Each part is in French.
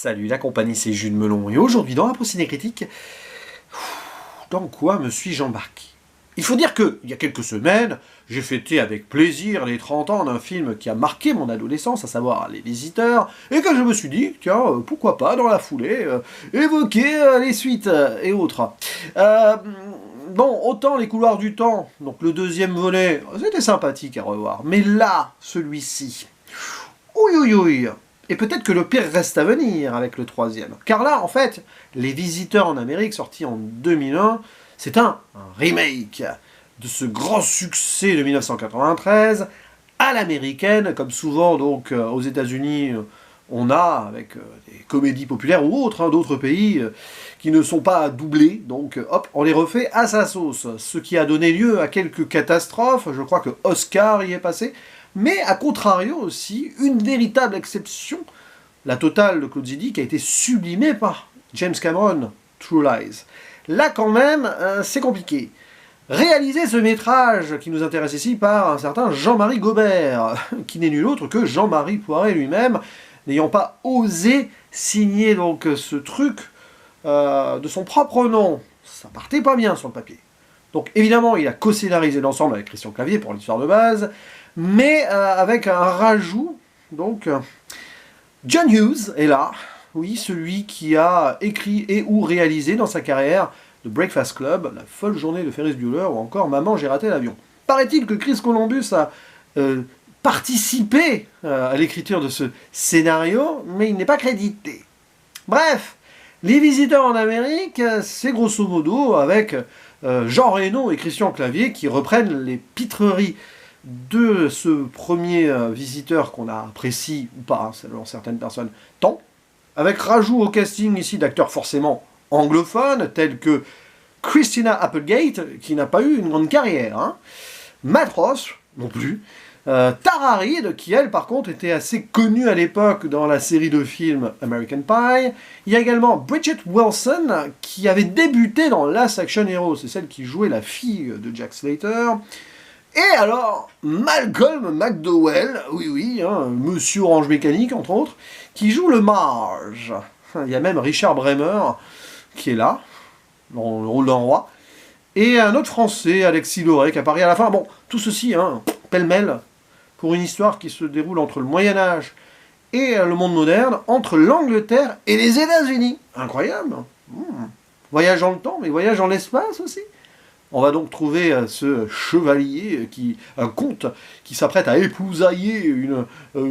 Salut la compagnie, c'est Jules Melon, et aujourd'hui dans la Ciné Critique, dans quoi me suis-je embarqué? Il faut dire que, il y a quelques semaines, j'ai fêté avec plaisir les 30 ans d'un film qui a marqué mon adolescence, à savoir Les Visiteurs, et que je me suis dit, tiens, pourquoi pas, dans la foulée, évoquer les suites et autres. Bon, autant Les Couloirs du Temps, donc le deuxième volet, c'était sympathique à revoir, mais là, celui-ci, ouïe ouïe ouïe. Et peut-être que le pire reste à venir avec le troisième. Car là, en fait, Les Visiteurs en Amérique, sorti en 2001, c'est un remake de ce grand succès de 1993 à l'américaine, comme souvent donc aux États-Unis on a avec des comédies populaires ou autres, d'autres pays qui ne sont pas doublés, donc hop, on les refait à sa sauce. Ce qui a donné lieu à quelques catastrophes, je crois que Oscar y est passé, mais à contrario aussi, une véritable exception, la totale de Claude Zidi, qui a été sublimée par James Cameron, True Lies. Là quand même, c'est compliqué. Réaliser ce métrage qui nous intéresse ici par un certain Jean-Marie Gobert, qui n'est nul autre que Jean-Marie Poiret lui-même, n'ayant pas osé signer donc ce truc de son propre nom. Ça partait pas bien sur le papier. Donc évidemment, il a co-scénarisé l'ensemble avec Christian Clavier pour l'histoire de base, mais avec un rajout, donc John Hughes est là, oui, celui qui a écrit et ou réalisé dans sa carrière The Breakfast Club, La folle journée de Ferris Bueller ou encore Maman j'ai raté l'avion. Paraît-il que Chris Columbus a participé à l'écriture de ce scénario, mais il n'est pas crédité. Bref, Les Visiteurs en Amérique, c'est grosso modo avec Jean Reno et Christian Clavier qui reprennent les pitreries de ce premier visiteur qu'on apprécie ou pas, selon certaines personnes, tant, avec rajout au casting ici d'acteurs forcément anglophones, tels que Christina Applegate, qui n'a pas eu une grande carrière, Matt Ross, non plus, Tara Reid, qui elle par contre était assez connue à l'époque dans la série de films American Pie. Il y a également Bridget Wilson, qui avait débuté dans Last Action Hero, c'est celle qui jouait la fille de Jack Slater. Et alors, Malcolm McDowell, oui, Monsieur Orange Mécanique, entre autres, qui joue le Marge. Il y a même Richard Bremer, qui est là, dans le rôle d'un roi. Et un autre Français, Alexis Laurey, qui apparaît à la fin. Bon, tout ceci, pêle-mêle, pour une histoire qui se déroule entre le Moyen-Âge et le monde moderne, entre l'Angleterre et les États-Unis. Incroyable. Voyage dans le temps, mais voyage dans l'espace aussi. On va donc trouver ce chevalier, un comte, qui s'apprête à épousailler une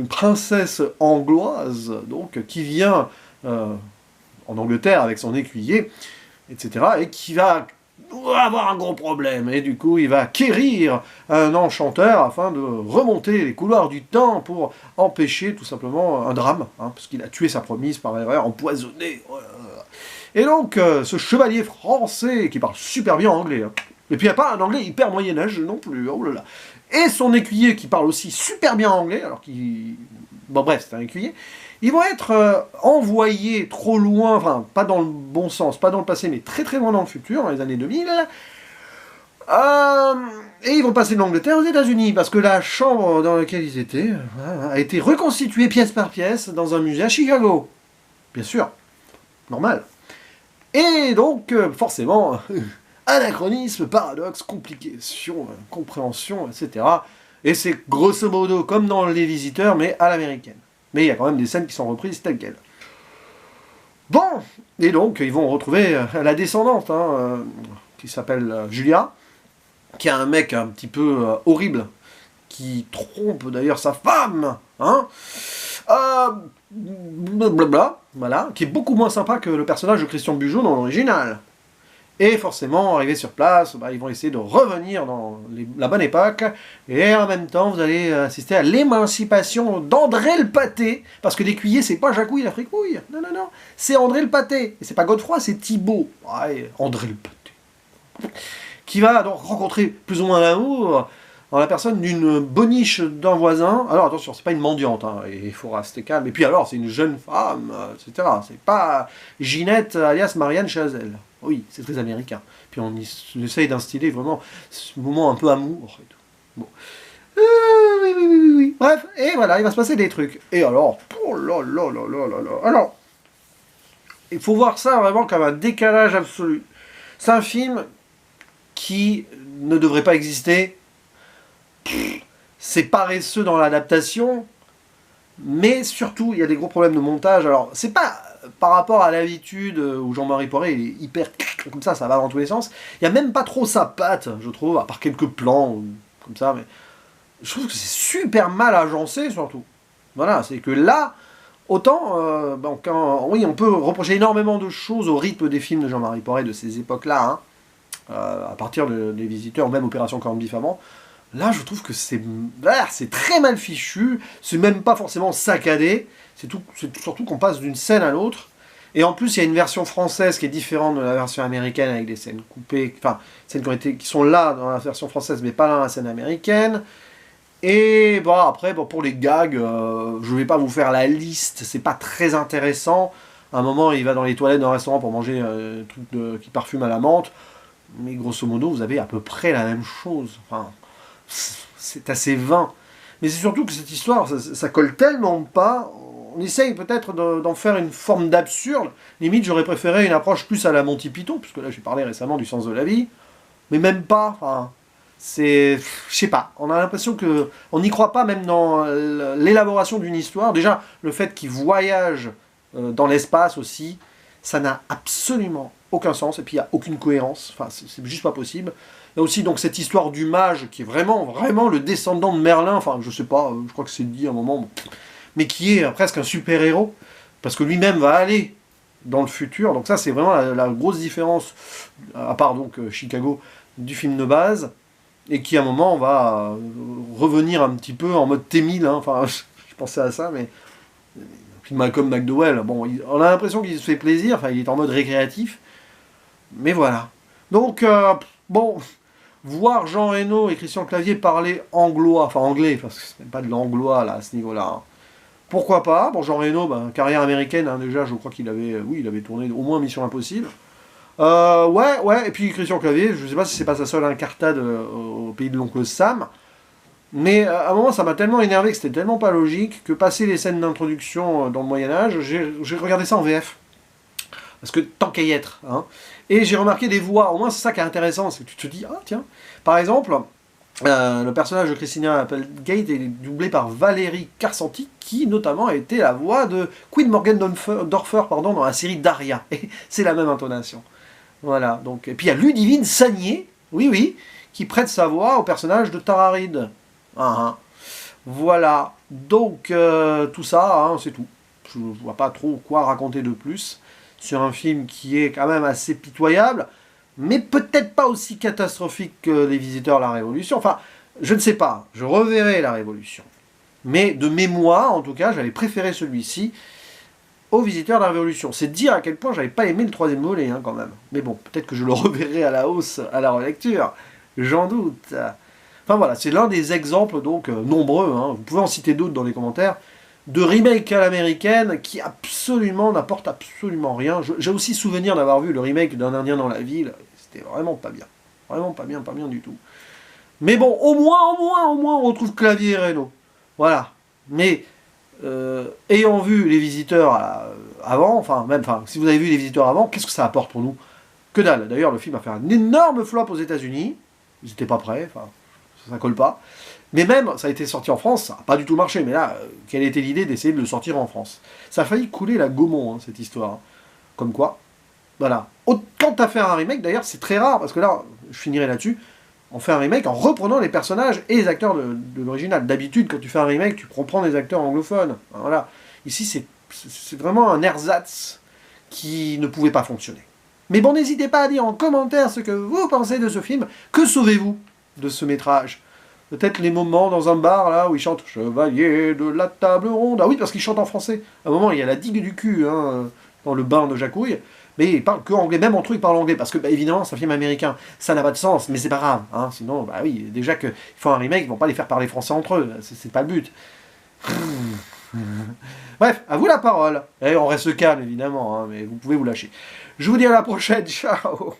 princesse angloise, donc qui vient en Angleterre avec son écuyer, etc., et qui va avoir un gros problème. Et du coup, il va quérir un enchanteur afin de remonter les couloirs du temps pour empêcher tout simplement un drame, parce qu'il a tué sa promise par erreur, empoisonné. Et donc, ce chevalier français, qui parle super bien anglais, et puis il n'y a pas un anglais hyper moyen-âge non plus, oh là là. Et son écuyer, qui parle aussi super bien anglais, alors qu'il... Bon bref, c'est un écuyer. Ils vont être envoyés trop loin, enfin, pas dans le bon sens, pas dans le passé, mais très très loin dans le futur, dans les années 2000. Et ils vont passer de l'Angleterre aux États-Unis, parce que la chambre dans laquelle ils étaient a été reconstituée pièce par pièce dans un musée à Chicago. Bien sûr, normal. Et donc, forcément, anachronisme, paradoxe, complication, compréhension, etc. Et c'est grosso modo comme dans Les Visiteurs, mais à l'américaine. Mais il y a quand même des scènes qui sont reprises telles quelles. Bon, et donc ils vont retrouver la descendante, qui s'appelle Julia, qui a un mec un petit peu horrible, qui trompe d'ailleurs sa femme, blablabla, voilà, qui est beaucoup moins sympa que le personnage de Christian Bugeaud dans l'original. Et forcément, arrivés sur place, ils vont essayer de revenir dans la bonne époque, et en même temps, vous allez assister à l'émancipation d'André le Pâté, parce que l'écuyer, c'est pas Jacouille la fricouille, non, c'est André le Pâté, et c'est pas Godefroy, c'est Thibaut, André le Pâté, qui va donc rencontrer plus ou moins l'amour dans la personne d'une boniche d'un voisin. Alors attention, c'est pas une mendiante, il faut rester calme, et puis alors, c'est une jeune femme, etc., c'est pas Ginette alias Marianne Chazelle. Oui, c'est très américain. Puis on essaye d'instiller vraiment ce moment un peu amour et tout. Bon. Oui. Bref, et voilà, il va se passer des trucs. Et alors, oh là là là là là là. Alors, il faut voir ça vraiment comme un décalage absolu. C'est un film qui ne devrait pas exister. C'est paresseux dans l'adaptation, mais surtout, il y a des gros problèmes de montage. Alors, c'est pas par rapport à l'habitude où Jean-Marie Poiré il est hyper comme ça va dans tous les sens. Il y a même pas trop sa patte, je trouve, à part quelques plans comme ça, mais je trouve que c'est super mal agencé surtout. Voilà, c'est que là, autant, oui, on peut reprocher énormément de choses au rythme des films de Jean-Marie Poiré de ces époques-là, hein, à partir des Visiteurs, même Opération Corned Beef avant. Là, je trouve que c'est très mal fichu, c'est même pas forcément saccadé, c'est surtout qu'on passe d'une scène à l'autre. Et en plus, il y a une version française qui est différente de la version américaine, avec des scènes coupées, enfin, scènes qui sont là dans la version française, mais pas dans la scène américaine. Et bon, après, pour les gags, je vais pas vous faire la liste, c'est pas très intéressant. À un moment, il va dans les toilettes d'un restaurant pour manger un truc qui parfume à la menthe. Mais grosso modo, vous avez à peu près la même chose. Enfin, c'est assez vain. Mais c'est surtout que cette histoire, ça colle tellement pas. On essaye peut-être d'en faire une forme d'absurde. Limite, j'aurais préféré une approche plus à la Monty Python, puisque là, j'ai parlé récemment du sens de la vie. Mais même pas. Enfin, je sais pas. On a l'impression que on n'y croit pas même dans l'élaboration d'une histoire. Déjà, le fait qu'il voyage dans l'espace aussi, ça n'a absolument aucun sens. Et puis, il n'y a aucune cohérence. Enfin, c'est juste pas possible. Il y a aussi donc cette histoire du mage qui est vraiment, vraiment le descendant de Merlin. Enfin, je sais pas, je crois que c'est dit à un moment. Bon. Mais qui est presque un super-héros. Parce que lui-même va aller dans le futur. Donc ça, c'est vraiment la grosse différence, à part donc Chicago, du film de base. Et qui à un moment va revenir un petit peu en mode T-1000, hein. Enfin, je pensais à ça, mais puis Malcolm McDowell, bon, on a l'impression qu'il se fait plaisir, enfin il est en mode récréatif, mais voilà. Donc, bon, voir Jean Reno et Christian Clavier parler anglois, enfin anglais, parce que c'est même pas de l'anglois là, à ce niveau-là, hein. Pourquoi pas? Bon, Jean Reno, carrière américaine, hein, déjà, je crois qu'il avait, oui, il avait tourné au moins Mission Impossible. Ouais, et puis Christian Clavier, je sais pas si c'est pas sa seule incartade au pays de l'oncle Sam, mais à un moment ça m'a tellement énervé que c'était tellement pas logique que passer les scènes d'introduction dans le Moyen-Âge, j'ai regardé ça en VF. Parce que tant qu'à y être, hein. Et j'ai remarqué des voix, au moins c'est ça qui est intéressant, c'est que tu te dis, ah tiens, par exemple, le personnage de Christina Applegate est doublé par Valérie Carcenti, qui notamment a été la voix de Queen Morgan Dorfer dans la série Daria. Et c'est la même intonation. Voilà, donc. Et puis il y a Ludivine Sagnier, oui, qui prête sa voix au personnage de Tara Reid. Voilà, donc tout ça, hein, c'est tout. Je ne vois pas trop quoi raconter de plus sur un film qui est quand même assez pitoyable, mais peut-être pas aussi catastrophique que Les Visiteurs à la Révolution. Enfin, je ne sais pas, je reverrai La Révolution. Mais de mémoire, en tout cas, j'avais préféré celui-ci aux Visiteurs de la Révolution. C'est dire à quel point j'avais pas aimé le troisième volet, hein, quand même. Mais bon, peut-être que je le reverrai à la hausse, à la relecture. J'en doute. Enfin voilà, c'est l'un des exemples, donc nombreux, hein, vous pouvez en citer d'autres dans les commentaires, de remake à l'américaine qui n'apporte absolument rien. J'ai aussi souvenir d'avoir vu le remake d'Un Indien dans la ville, c'était vraiment pas bien. Vraiment pas bien du tout. Mais bon, au moins, on retrouve Clavier et Reno. Voilà. Mais, ayant vu Les Visiteurs avant, si vous avez vu Les Visiteurs avant, qu'est-ce que ça apporte pour nous? Que dalle. D'ailleurs, le film a fait un énorme flop aux États-Unis. Ils n'étaient pas prêts, ça colle pas. Mais même, ça a été sorti en France, ça n'a pas du tout marché. Mais là, quelle était l'idée d'essayer de le sortir en France? Ça a failli couler la Gaumont, hein, cette histoire. Hein. Comme quoi, voilà. Quand à faire un remake, d'ailleurs, c'est très rare, parce que là, je finirai là-dessus, on fait un remake en reprenant les personnages et les acteurs de l'original. D'habitude, quand tu fais un remake, tu reprends des acteurs anglophones. Voilà. Ici, c'est vraiment un ersatz qui ne pouvait pas fonctionner. Mais bon, n'hésitez pas à dire en commentaire ce que vous pensez de ce film. Que sauvez-vous de ce métrage? Peut-être les moments dans un bar, là, où il chante « Chevalier de la table ronde ». Ah oui, parce qu'il chante en français. À un moment, il y a la digue du cul, hein, dans le bain de Jacouille. Mais il parle que anglais, même entre eux, il parle anglais. Parce que, évidemment, c'est un film américain. Ça n'a pas de sens, mais c'est pas grave. Hein, sinon, oui, déjà qu'ils font un remake, ils vont pas les faire parler français entre eux. C'est pas le but. Bref, à vous la parole. Et on reste calme, évidemment, hein, mais vous pouvez vous lâcher. Je vous dis à la prochaine. Ciao.